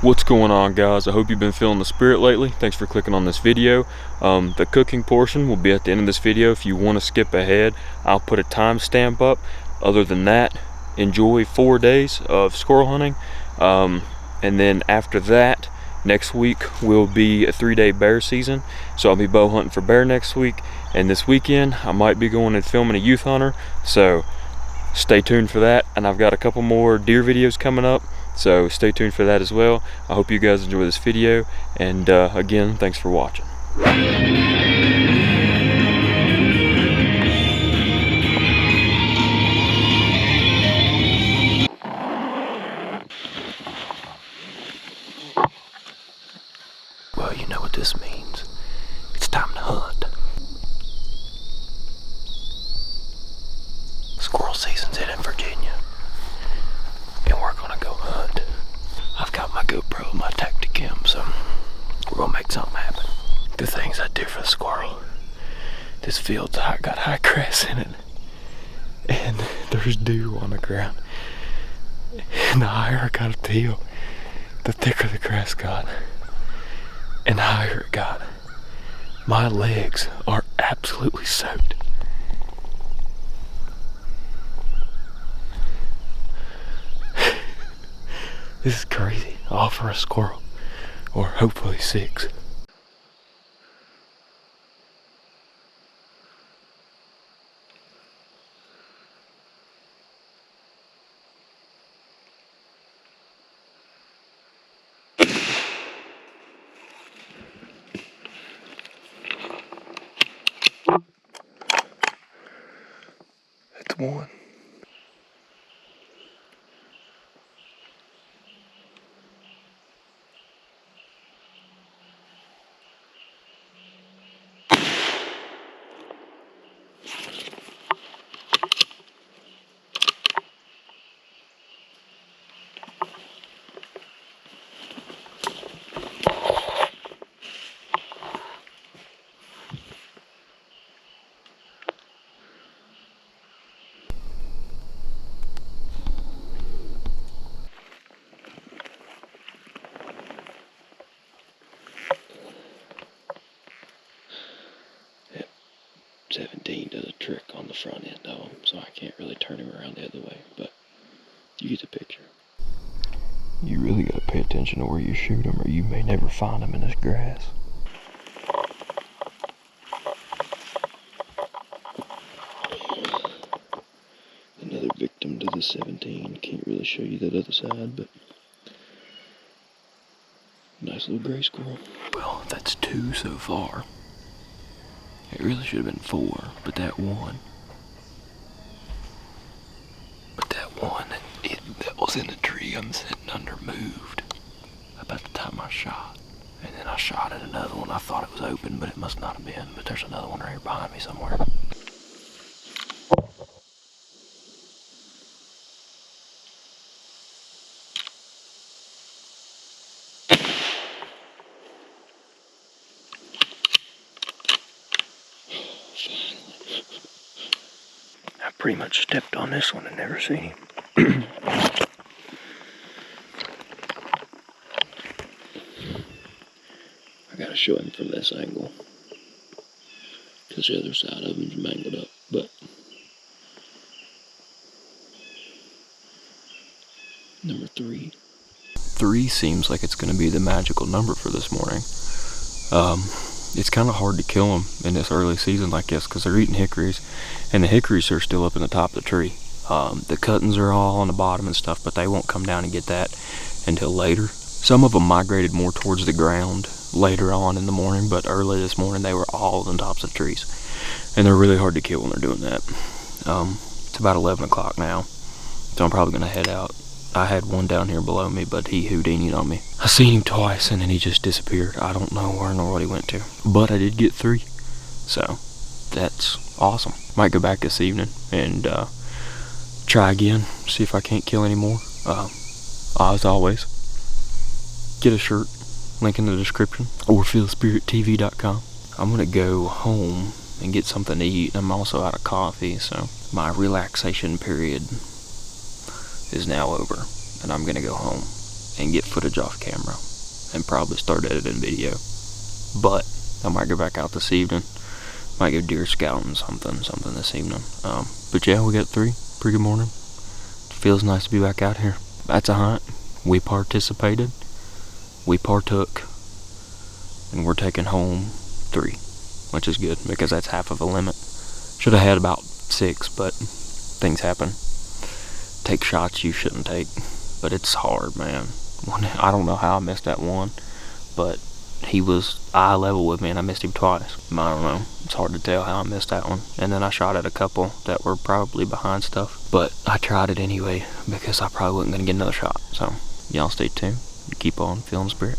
What's going on, guys? I hope you've been feeling the spirit lately. Thanks for clicking on this video. The cooking portion will be at the end of this video. If you want to skip ahead, I'll put a timestamp up. Other than that, enjoy 4 days of squirrel hunting, and then after that, next week will be a 3-day bear season. So I'll be bow hunting for bear next week, and this weekend I might be going and filming a youth hunter, so stay tuned for that. And I've got a couple more deer videos coming up, so stay tuned for that as well. I hope you guys enjoy this video, and again, thanks for watching. Well, you know what this means. It's time to hunt. Squirrel season's in Virginia, and we're gonna go hunt. I've got my GoPro and my Tacticam, so we're gonna make something happen. The things I do for the squirrel. This field's got high grass in it, and there's dew on the ground. And the higher I got up the hill, the thicker the grass got, and the higher it got. My legs are absolutely soaked. This is crazy, all for a squirrel, or hopefully 6. That's one. Yep, 17 does a trick on the front end of him, so I can't really turn him around the other way, but you get the picture. You really gotta pay attention to where you shoot him, or you may never find him in this grass. Another victim to the 17. Can't really show you that other side, but nice little gray squirrel. Well, that's 2 so far. It really should have been 4, but that one that was in the tree I'm sitting under moved about the time I shot. And then I shot at another one. I thought it was open, but it must not have been. But there's another one right here behind me somewhere. I pretty much stepped on this one and never seen him. I gotta show him from this angle, because the other side of him's mangled up, but number 3. 3 seems like it's gonna be the magical number for this morning. It's kind of hard to kill them in this early season like this, because they're eating hickories, and the hickories are still up in the top of the tree. The cuttings are all on the bottom and stuff, but they won't come down and get that until later. Some of them migrated more towards the ground later on in the morning, but early this morning they were all on the tops of the trees, and they're really hard to kill when they're doing that. It's about 11 o'clock now, so I'm probably gonna head out. I had one down here below me, but he Houdini'd on me. I seen him twice, and then he just disappeared. I don't know where nor what he went to, but I did get 3, so that's awesome. Might go back this evening and try again, see if I can't kill any more. As always, get a shirt, link in the description, or feelspiриttv.com. I'm gonna go home and get something to eat. I'm also out of coffee, so my relaxation period is now over, and I'm gonna go home and get footage off camera and probably start editing video. But I might go back out this evening. Might go deer scouting something this evening. But yeah, we got 3. Pretty good morning. Feels nice to be back out here. That's a hunt. We participated. We partook. And we're taking home 3, which is good because that's half of a limit. Should have had about 6, but things happen. Take shots you shouldn't take, but it's hard, man. I don't know how I missed that one, but he was eye level with me and I missed him twice. I don't know. It's hard to tell how I missed that one. And then I shot at a couple that were probably behind stuff, but I tried it anyway because I probably wasn't going to get another shot. So y'all stay tuned. Keep on feeling spirit.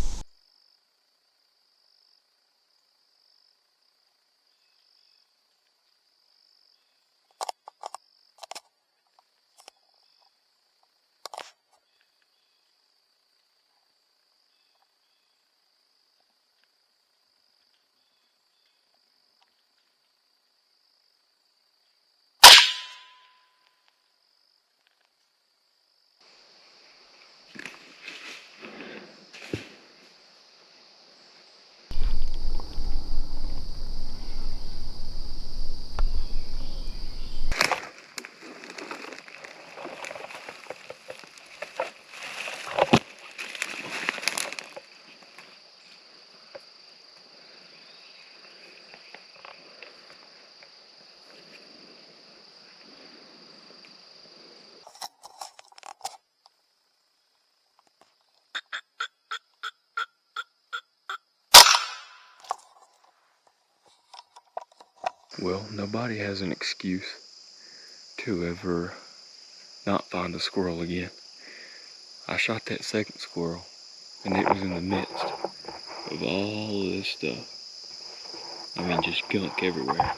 Well, nobody has an excuse to ever not find a squirrel again. I shot that second squirrel, and it was in the midst of all this stuff. I mean, just gunk everywhere.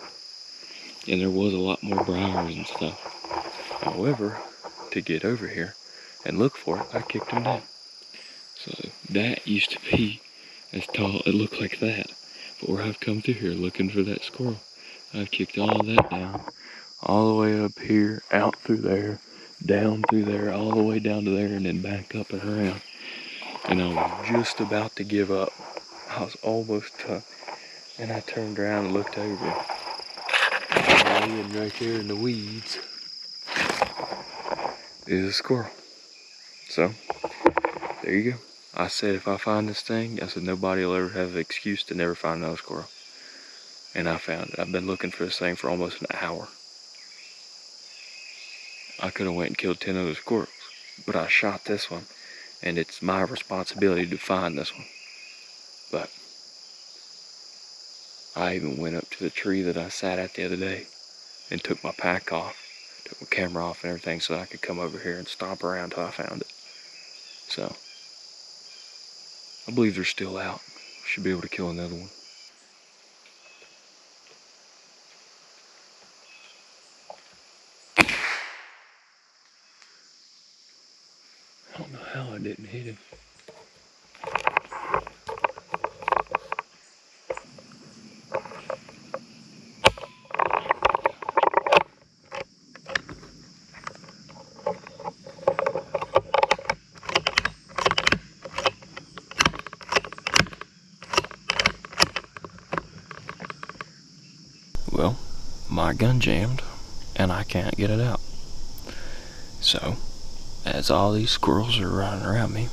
And there was a lot more briars and stuff. However, to get over here and look for it, I kicked him down. So that used to be as tall, it looked like that. But where I've come through here looking for that squirrel, I've kicked all that down, all the way up here, out through there, down through there, all the way down to there, and then back up and around. And I was just about to give up. I was almost done. And I turned around and looked over. And laying right there in the weeds is a squirrel. So, there you go. I said if I find this thing, I said nobody will ever have an excuse to never find another squirrel. And I found it. I've been looking for this thing for almost an hour. I could have went and killed 10 other squirrels, but I shot this one, and it's my responsibility to find this one. But I even went up to the tree that I sat at the other day and took my pack off, took my camera off and everything so I could come over here and stomp around till I found it. So, I believe they're still out. Should be able to kill another one. I don't know how I didn't hit him. Well, my gun jammed, and I can't get it out. So, as all these squirrels are running around me,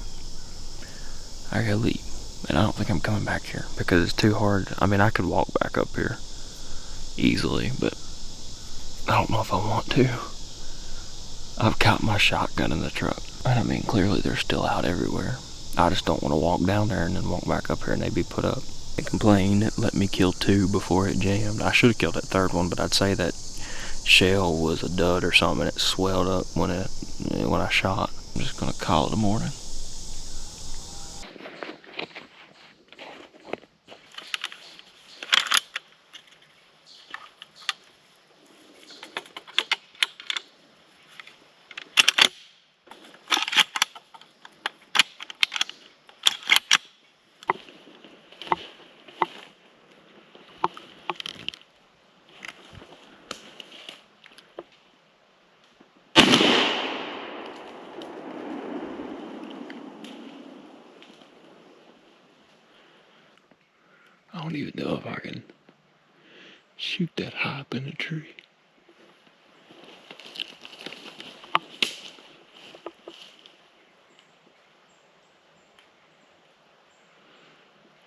I gotta leave. And I don't think I'm coming back here, because it's too hard. I mean, I could walk back up here easily, but I don't know if I want to. I've got my shotgun in the truck. And I mean, clearly they're still out everywhere. I just don't want to walk down there and then walk back up here and they'd be put up. They complained it let me kill 2 before it jammed. I should have killed that third one, but I'd say that shell was a dud or something and it swelled up when I shot. I'm just gonna call it a morning. I don't even know if I can shoot that high up in a tree.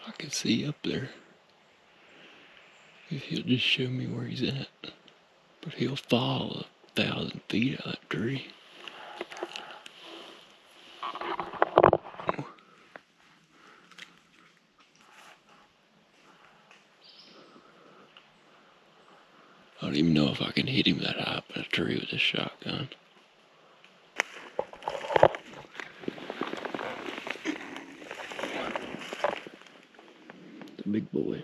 I can see up there. If he'll just show me where he's at. But he'll fall 1,000 feet out of that tree. I don't even know if I can hit him that high up in a tree with this shotgun. The big boy.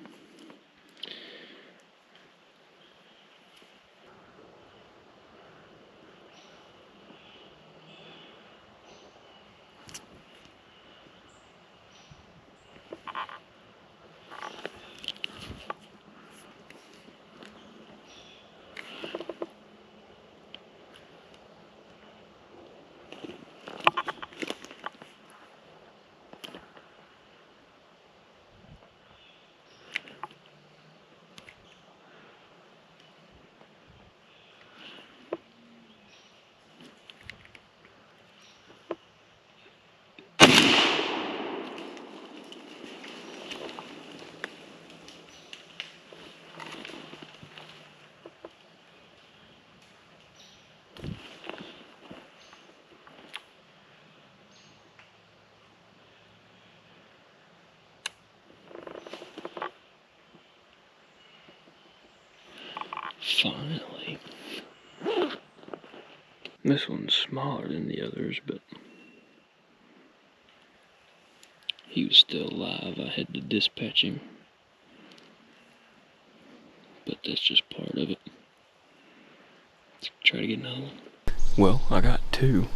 Finally. This one's smaller than the others, but he was still alive. I had to dispatch him. But that's just part of it. Let's try to get another one. Well, I got two.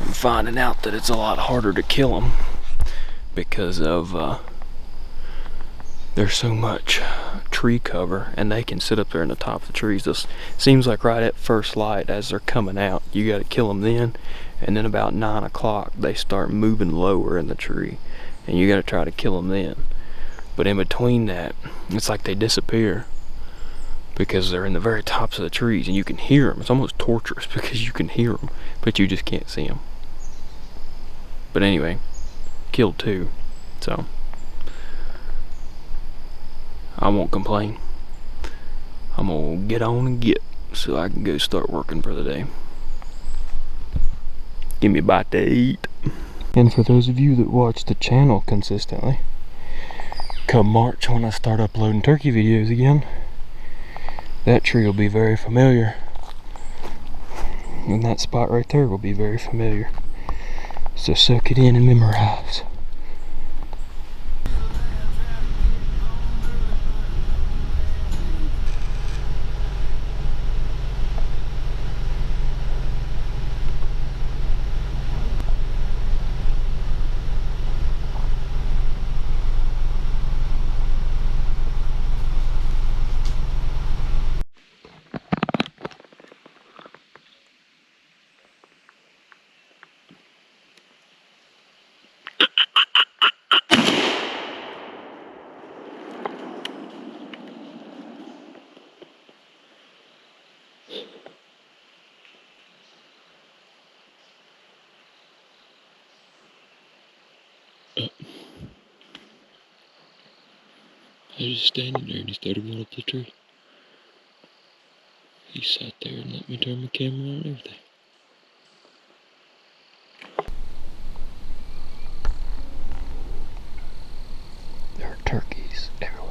I'm finding out that it's a lot harder to kill them because of there's so much tree cover, and they can sit up there in the top of the trees. This seems like right at first light as they're coming out, you got to kill them then, and then about 9 o'clock they start moving lower in the tree, and you got to try to kill them then. But in between that, it's like they disappear because they're in the very tops of the trees, and you can hear them. It's almost torturous because you can hear them, but you just can't see them. But anyway, killed two, so I won't complain. I'm gonna get on and get so I can go start working for the day. Give me a bite to eat. And for those of you that watch the channel consistently, come March when I start uploading turkey videos again, that tree will be very familiar. And that spot right there will be very familiar. So soak it in and memorize. I was just standing there and he started going up the tree. He sat there and let me turn my camera on and everything. There are turkeys everywhere.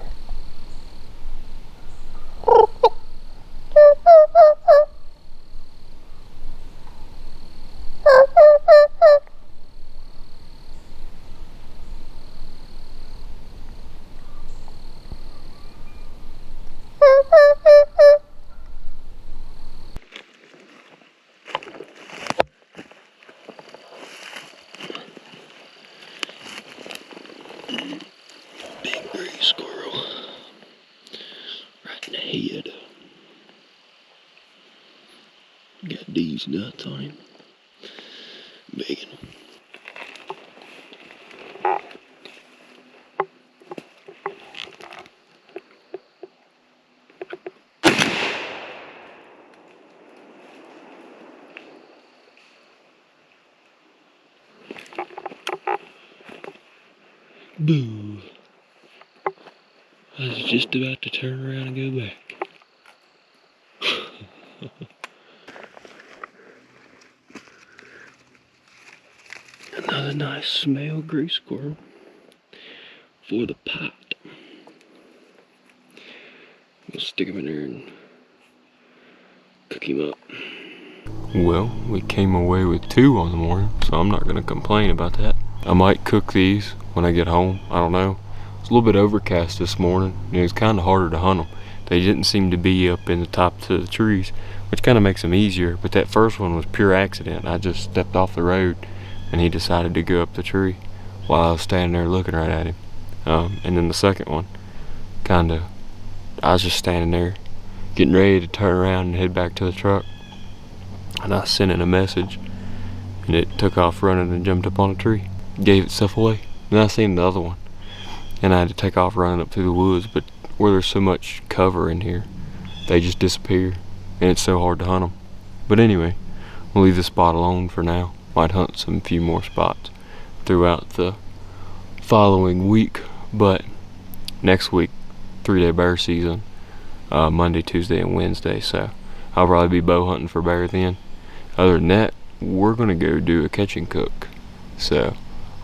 Big gray squirrel. Right in the head. Got these nuts on him. Big one. Boo. I was just about to turn around and go back. Another nice male gray squirrel for the pot. We'll stick him in there and cook him up. Well, we came away with 2 on the morning, so I'm not gonna complain about that. I might cook these when I get home, I don't know. It's a little bit overcast this morning, and it was kind of harder to hunt them. They didn't seem to be up in the tops of the trees, which kind of makes them easier, but that first one was pure accident. I just stepped off the road, and he decided to go up the tree while I was standing there looking right at him. And then the second one, I was just standing there, getting ready to turn around and head back to the truck. And I sent it a message, and it took off running and jumped up on a tree. Gave itself away. And I seen the other one, and I had to take off running up through the woods, but where there's so much cover in here, they just disappear, and it's so hard to hunt them. But anyway, we'll leave this spot alone for now. Might hunt some few more spots throughout the following week, but next week, 3-day bear season, Monday, Tuesday, and Wednesday, so I'll probably be bow hunting for bear then. Other than that, we're gonna go do a catch and cook. So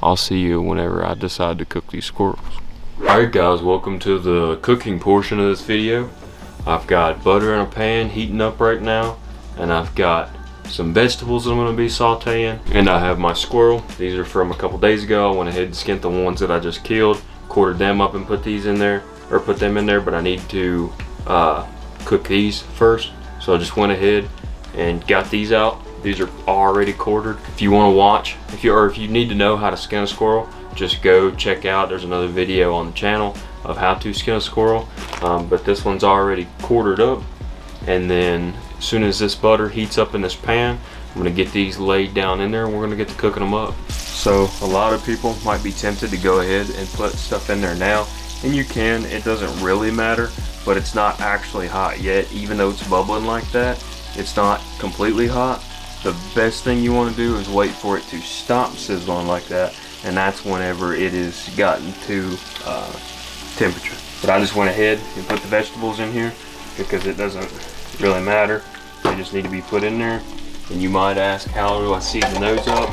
I'll see you whenever I decide to cook these squirrels. Alright guys, welcome to the cooking portion of this video. I've got butter in a pan heating up right now, and I've got some vegetables that I'm gonna be sauteing, and I have my squirrel. These are from a couple days ago. I went ahead and skinned the ones that I just killed, quartered them up and put these in there, or put them in there, but I need to cook these first. So I just went ahead and got these out. These are already quartered. If you want to watch, if you need to know how to skin a squirrel, just go check out. There's another video on the channel of how to skin a squirrel. But this one's already quartered up. And then as soon as this butter heats up in this pan, I'm gonna get these laid down in there, and we're gonna get to cooking them up. So a lot of people might be tempted to go ahead and put stuff in there now, and you can. It doesn't really matter. But it's not actually hot yet. Even though it's bubbling like that, it's not completely hot. The best thing you want to do is wait for it to stop sizzling like that, and that's whenever it has gotten to temperature. But I just went ahead and put the vegetables in here because it doesn't really matter. They just need to be put in there. And you might ask, how do I season those up?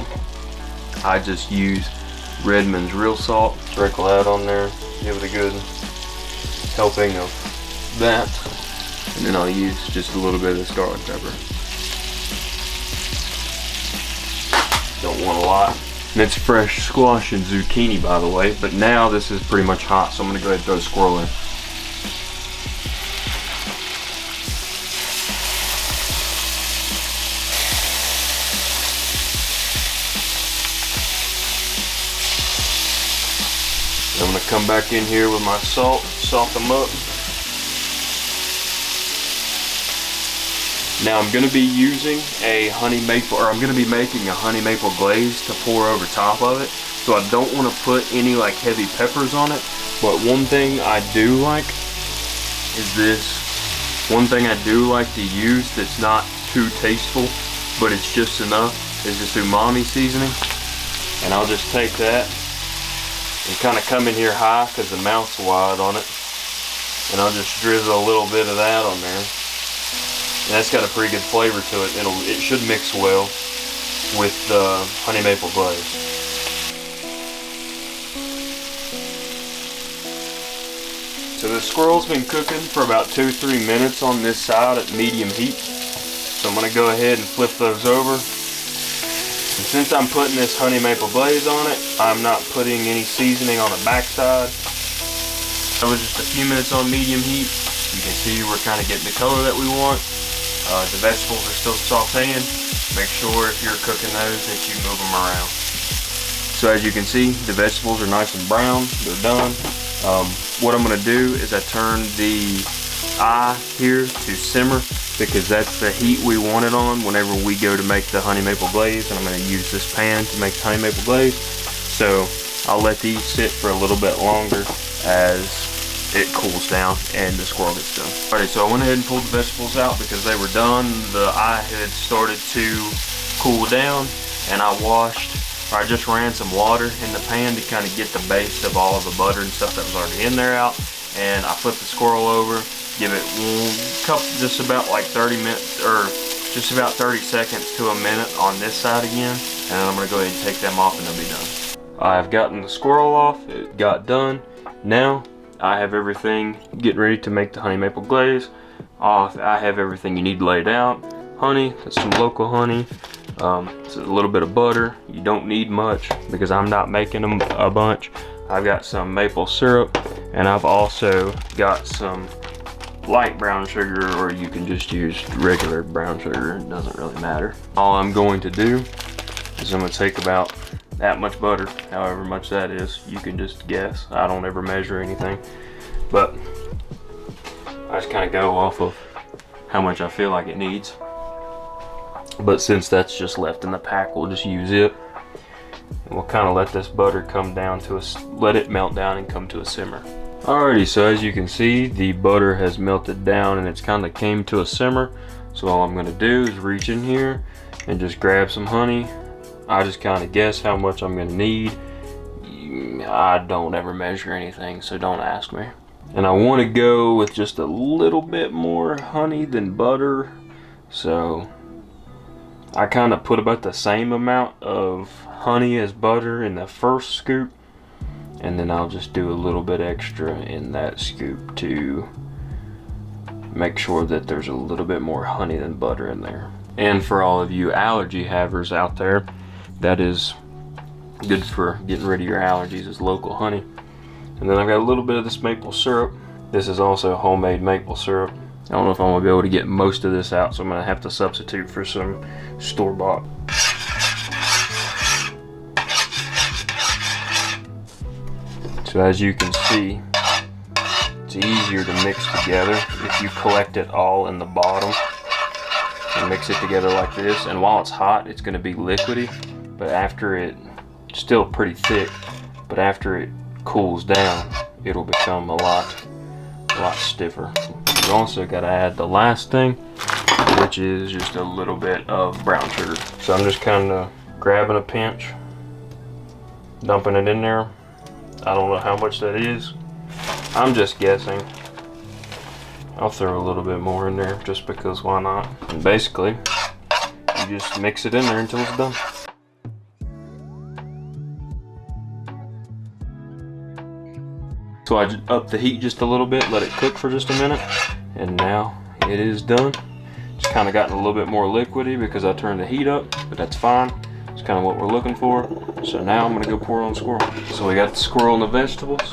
I just use Redmond's real salt, sprinkle that on there, give it a good helping of that, and then I'll use just a little bit of this garlic pepper. Don't want a lot. And it's fresh squash and zucchini, by the way, but now this is pretty much hot, so I'm gonna go ahead and throw the squirrel in. I'm gonna come back in here with my salt, salt them up. Now I'm gonna be using a honey maple, or I'm gonna be making a honey maple glaze to pour over top of it. So I don't want to put any like heavy peppers on it. But one thing I do like is this. One thing I do like to use that's not too tasteful, but it's just enough, is this umami seasoning. And I'll just take that and kind of come in here high because the mouth's wide on it. And I'll just drizzle a little bit of that on there. And that's got a pretty good flavor to it. It should mix well with the honey maple glaze. So the squirrel's been cooking for about 2-3 minutes on this side at medium heat. So I'm going to go ahead and flip those over. And since I'm putting this honey maple glaze on it, I'm not putting any seasoning on the back side. That was just a few minutes on medium heat. You can see we're kind of getting the color that we want. The vegetables are still sauteing. Make sure if you're cooking those that you move them around. So as you can see, the vegetables are nice and brown. They're done. What I'm going to do is I turn the eye here to simmer, because that's the heat we want it on whenever we go to make the honey maple glaze. And I'm going to use this pan to make the honey maple glaze. So I'll let these sit for a little bit longer as it cools down and the squirrel gets done. Alright, so I went ahead and pulled the vegetables out because they were done. The eye had started to cool down, and I washed I just ran some water in the pan to kind of get the base of all of the butter and stuff that was already in there out. And I flip the squirrel over, give it just about like 30 minutes, or just about 30 seconds to a minute on this side again. And then I'm gonna go ahead and take them off and they'll be done. I've gotten the squirrel off, it got done. Now I have everything getting ready to make the honey maple glaze. I have everything you need laid out. Honey, that's some local honey. It's a little bit of butter. You don't need much because I'm not making them a bunch. I've got some maple syrup, and I've also got some light brown sugar, or you can just use regular brown sugar. It doesn't really matter. All I'm going to do is I'm going to take about that much butter, however much that is. You can just guess. I don't ever measure anything, but I just kind of go off of how much I feel like it needs. But since that's just left in the pack, we'll just use it. And we'll kind of let this butter come down to let it melt down and come to a simmer. Alrighty, so as you can see, the butter has melted down and it's kind of came to a simmer. So all I'm gonna do is reach in here and just grab some honey. I just kind of guess how much I'm gonna need. I don't ever measure anything, so don't ask me. And I want to go with just a little bit more honey than butter. So I kind of put about the same amount of honey as butter in the first scoop, and then I'll just do a little bit extra in that scoop to make sure that there's a little bit more honey than butter in there. And for all of you allergy havers out there, that is good for getting rid of your allergies, is local honey. And then I've got a little bit of this maple syrup. This is also homemade maple syrup. I don't know if I'm gonna be able to get most of this out, so I'm gonna have to substitute for some store-bought. So as you can see, it's easier to mix together if you collect it all in the bottom and mix it together like this. And while it's hot, it's gonna be liquidy, but after it's still pretty thick, but after it cools down, it'll become a lot stiffer. You also got to add the last thing, which is just a little bit of brown sugar. So I'm just kind of grabbing a pinch, dumping it in there. I don't know how much that is. I'm just guessing. I'll throw a little bit more in there just because why not? And basically, you just mix it in there until it's done. So I just up the heat just a little bit, let it cook for just a minute, and now it is done. It's kind of gotten a little bit more liquidy because I turned the heat up, but that's fine. It's kind of what we're looking for. So now I'm gonna go pour it on the squirrel. So we got the squirrel and the vegetables,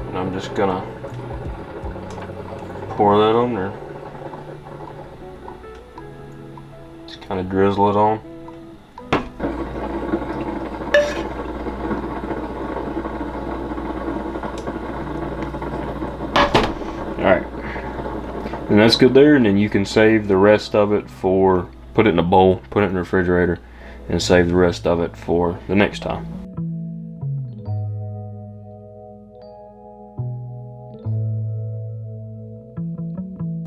and I'm just gonna pour that on there. Just kind of drizzle it on. Alright, and that's good there, and then you can save the rest of it for, put it in a bowl, put it in the refrigerator, and save the rest of it for the next time.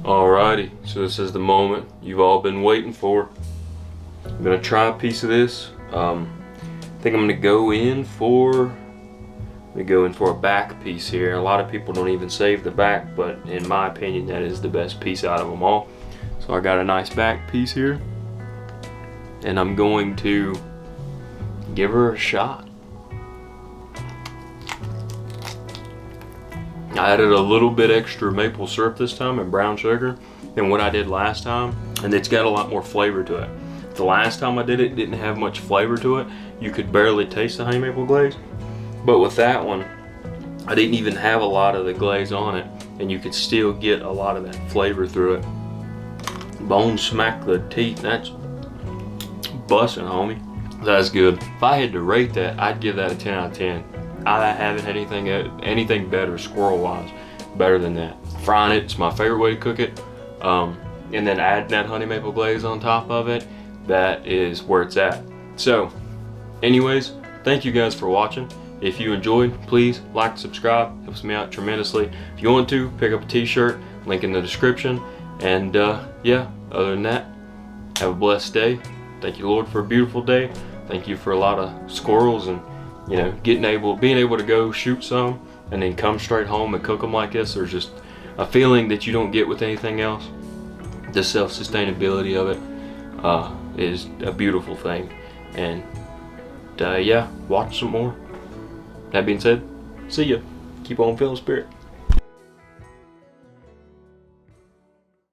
Alrighty, so this is the moment you've all been waiting for. I'm gonna try a piece of this. I think I'm gonna go in for a back piece here. A lot of people don't even save the back, but in my opinion, that is the best piece out of them all. So I got a nice back piece here, and I'm going to give her a shot. I added a little bit extra maple syrup this time and brown sugar than what I did last time, and it's got a lot more flavor to it. The last time I did it, it didn't have much flavor to it. You could barely taste the honey maple glaze. But with that one, I didn't even have a lot of the glaze on it, and you could still get a lot of that flavor through it. Bone smack the teeth, that's busting, homie. That's good. If I had to rate that, I'd give that a 10 out of 10. I haven't had anything better squirrel-wise, better than that. Frying it's my favorite way to cook it. And then adding that honey maple glaze on top of it, that is where it's at. So, anyways, thank you guys for watching. If you enjoyed, please like, subscribe, helps me out tremendously. If you want to, pick up a t-shirt, link in the description. And yeah, other than that, have a blessed day. Thank you, Lord, for a beautiful day. Thank you for a lot of squirrels, and you know, being able to go shoot some and then come straight home and cook them like this. There's just a feeling that you don't get with anything else. The self-sustainability of it is a beautiful thing. And yeah, watch some more. That being said, see ya. Keep on feeling spirit.